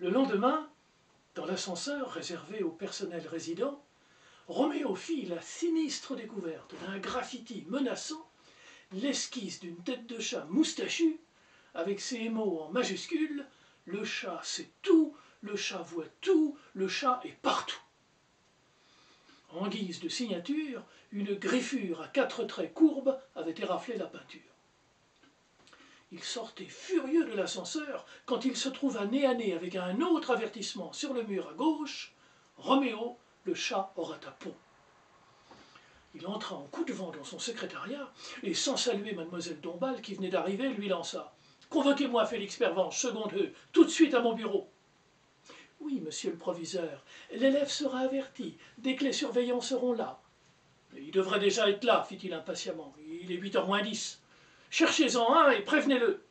Le lendemain, dans l'ascenseur réservé au personnel résident, Roméo fit la sinistre découverte d'un graffiti menaçant l'esquisse d'une tête de chat moustachue avec ces mots en majuscules: le chat sait tout, le chat voit tout, le chat est partout. En guise de signature, une griffure à 4 traits courbes avait éraflé la peinture. Il sortait furieux de l'ascenseur quand il se trouva nez à nez avec un autre avertissement sur le mur à gauche: Roméo, le chat aura ta peau. Il entra en coup de vent dans son secrétariat et, sans saluer mademoiselle Dombasle qui venait d'arriver, lui lança: Convoquez-moi Félix Pervenche, seconde E, tout de suite à mon bureau. Oui, monsieur le proviseur, l'élève sera averti dès que les surveillants seront là. Il devrait déjà être là, fit-il impatiemment. Il est 8h moins 10. Cherchez-en un et prévenez-le.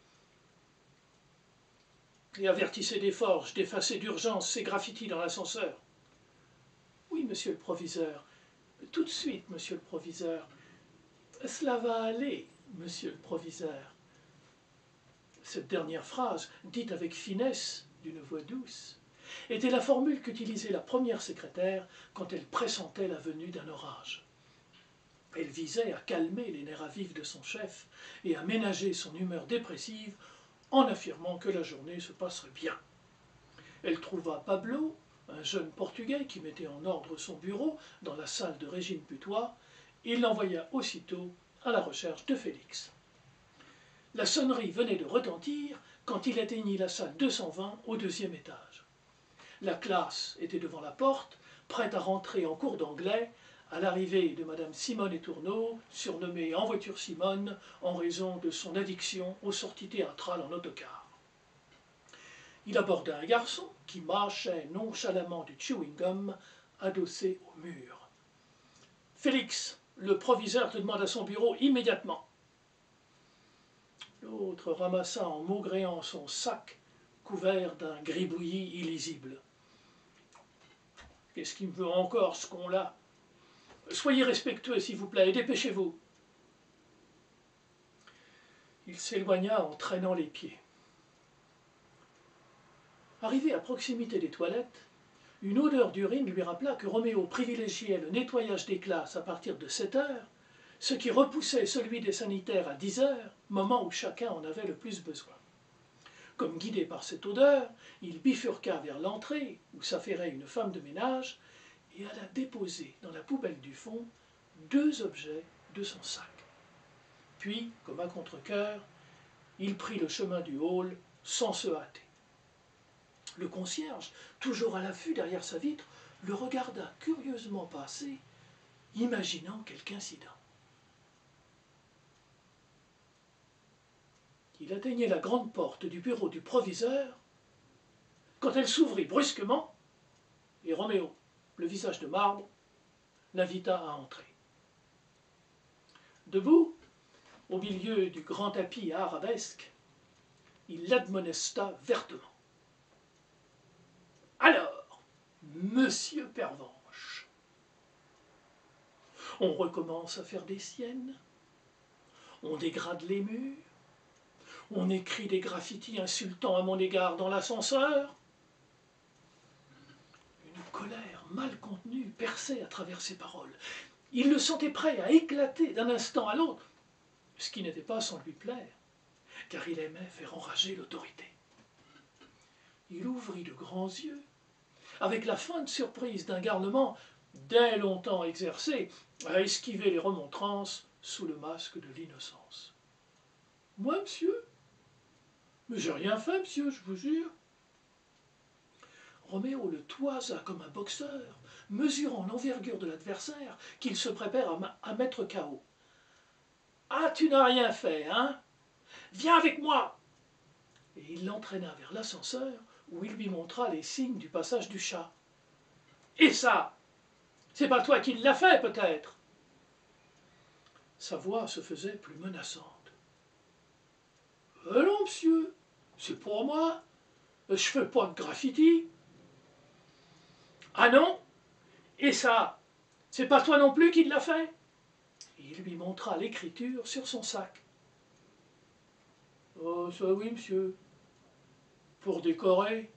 Et avertissez des forges d'effacer d'urgence ces graffitis dans l'ascenseur. Oui, monsieur le proviseur. Tout de suite, monsieur le proviseur. Cela va aller, monsieur le proviseur. Cette dernière phrase, dite avec finesse, d'une voix douce, était la formule qu'utilisait la première secrétaire quand elle pressentait la venue d'un orage. Elle visait à calmer les nerfs à vif de son chef et à ménager son humeur dépressive en affirmant que la journée se passerait bien. Elle trouva Pablo, un jeune Portugais qui mettait en ordre son bureau dans la salle de Régine Putois, et l'envoya aussitôt à la recherche de Félix. La sonnerie venait de retentir quand il atteignit la salle 220 au 2e étage. La classe était devant la porte, prête à rentrer en cours d'anglais, à l'arrivée de Madame Simone Etourneau, surnommée En voiture Simone en raison de son addiction aux sorties théâtrales en autocar. Il aborda un garçon qui mâchait nonchalamment du chewing-gum adossé au mur. « Félix, le proviseur te demande à son bureau immédiatement. » L'autre ramassa en maugréant son sac couvert d'un gribouillis illisible. « Qu'est-ce qu'il me veut encore, ce con-là ? Soyez respectueux, s'il vous plaît, et dépêchez-vous. » Il s'éloigna en traînant les pieds. Arrivé à proximité des toilettes, une odeur d'urine lui rappela que Roméo privilégiait le nettoyage des classes à partir de 7h, ce qui repoussait celui des sanitaires à 10h, moment où chacun en avait le plus besoin. Comme guidé par cette odeur, il bifurqua vers l'entrée, où s'affairait une femme de ménage, et alla déposer dans la poubelle du fond 2 objets de son sac. Puis, comme à contre-cœur, il prit le chemin du hall sans se hâter. Le concierge, toujours à l'affût derrière sa vitre, le regarda curieusement passer, imaginant quelque incident. Il atteignait la grande porte du bureau du proviseur quand elle s'ouvrit brusquement et Roméo, le visage de marbre, l'invita à entrer. Debout, au milieu du grand tapis à arabesque, il l'admonesta vertement. « Alors, monsieur Pervenche, on recommence à faire des siennes, on dégrade les murs, on écrit des graffitis insultants à mon égard dans l'ascenseur. » Une colère mal contenue perçait à travers ses paroles. Il le sentait prêt à éclater d'un instant à l'autre, ce qui n'était pas sans lui plaire, car il aimait faire enrager l'autorité. Il ouvrit de grands yeux, avec la feinte surprise d'un garnement dès longtemps exercé à esquiver les remontrances sous le masque de l'innocence. « Moi, monsieur ? Mais j'ai rien fait, monsieur, je vous jure. » Roméo le toisa comme un boxeur, mesurant l'envergure de l'adversaire qu'il se prépare à mettre KO. « Ah, tu n'as rien fait, hein ? Viens avec moi !» Et il l'entraîna vers l'ascenseur, où il lui montra les signes du passage du chat. « Et ça, c'est pas toi qui l'as fait, peut-être ?» Sa voix se faisait plus menaçante. « Non, monsieur, c'est pour moi. Je fais pas de graffiti. »« Ah non ? Et ça, c'est pas toi non plus qui l'a fait ?» Et il lui montra l'écriture sur son sac. « Oh, ça oui, monsieur. Pour décorer. »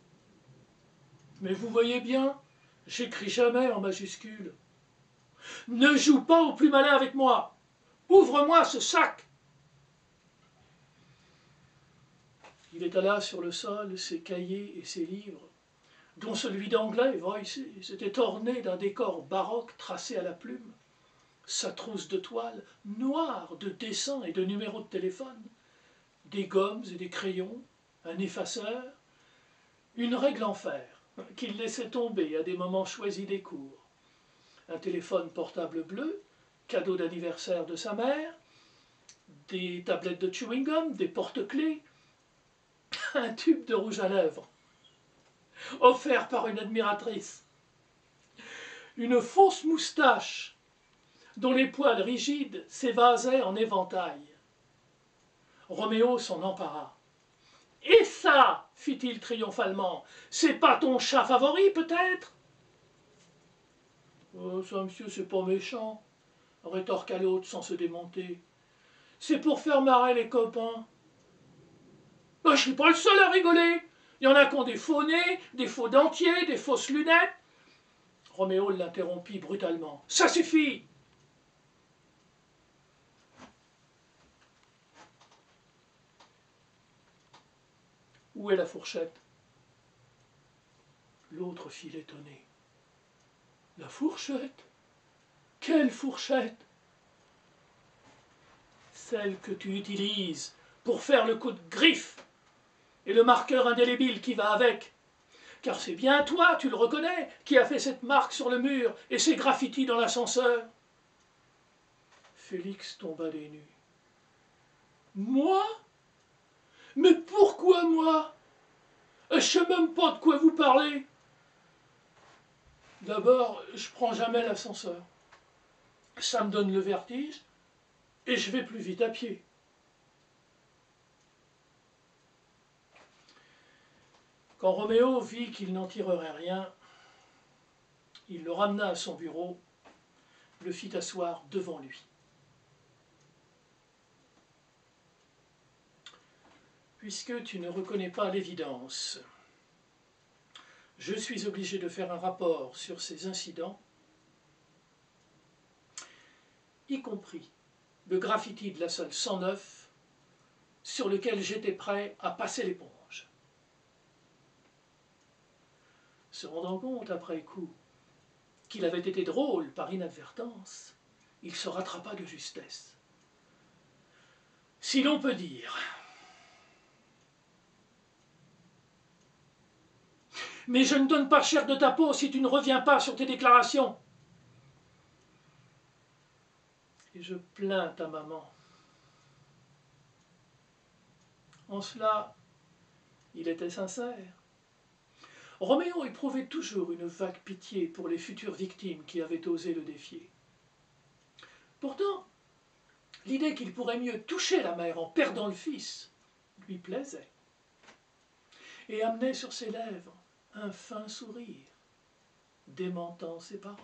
Mais vous voyez bien, j'écris jamais en majuscule. Ne joue pas au plus malin avec moi. Ouvre-moi ce sac. Il étala sur le sol ses cahiers et ses livres, dont celui d'anglais, voici, s'était orné d'un décor baroque tracé à la plume, sa trousse de toile noire de dessins et de numéros de téléphone, des gommes et des crayons, un effaceur, une règle en fer qu'il laissait tomber à des moments choisis des cours, un téléphone portable bleu, cadeau d'anniversaire de sa mère, des tablettes de chewing-gum, des porte-clés, un tube de rouge à lèvres, offert par une admiratrice, une fausse moustache dont les poils rigides s'évasaient en éventail. Roméo s'en empara. « Et ça, fit-il triomphalement, c'est pas ton chat favori, peut-être ?»« Oh, ça, monsieur, c'est pas méchant, » rétorqua l'autre sans se démonter. « C'est pour faire marrer les copains. » « Je suis pas le seul à rigoler. Il y en a qui ont des faux nez, des faux dentiers, des fausses lunettes. » Roméo l'interrompit brutalement. « Ça suffit !» « Où est la fourchette ?» L'autre fit l'étonné. « La fourchette ? Quelle fourchette ? » ?»« Celle que tu utilises pour faire le coup de griffe et le marqueur indélébile qui va avec. Car c'est bien toi, tu le reconnais, qui a fait cette marque sur le mur et ces graffitis dans l'ascenseur. » Félix tomba des nues. « Moi ? Mais pourquoi moi ? Je sais même pas de quoi vous parlez. D'abord, je prends jamais l'ascenseur. Ça me donne le vertige et je vais plus vite à pied. » Quand Roméo vit qu'il n'en tirerait rien, il le ramena à son bureau, le fit asseoir devant lui. « Puisque tu ne reconnais pas l'évidence, je suis obligé de faire un rapport sur ces incidents, y compris le graffiti de la salle 109, sur lequel j'étais prêt à passer l'éponge. » Se rendant compte après coup qu'il avait été drôle par inadvertance, il se rattrapa de justesse. « Si l'on peut dire. Mais je ne donne pas cher de ta peau si tu ne reviens pas sur tes déclarations. Et je plains ta maman. » En cela, il était sincère. Roméo éprouvait toujours une vague pitié pour les futures victimes qui avaient osé le défier. Pourtant, l'idée qu'il pourrait mieux toucher la mère en perdant le fils lui plaisait et amenait sur ses lèvres un fin sourire, démentant ses paroles.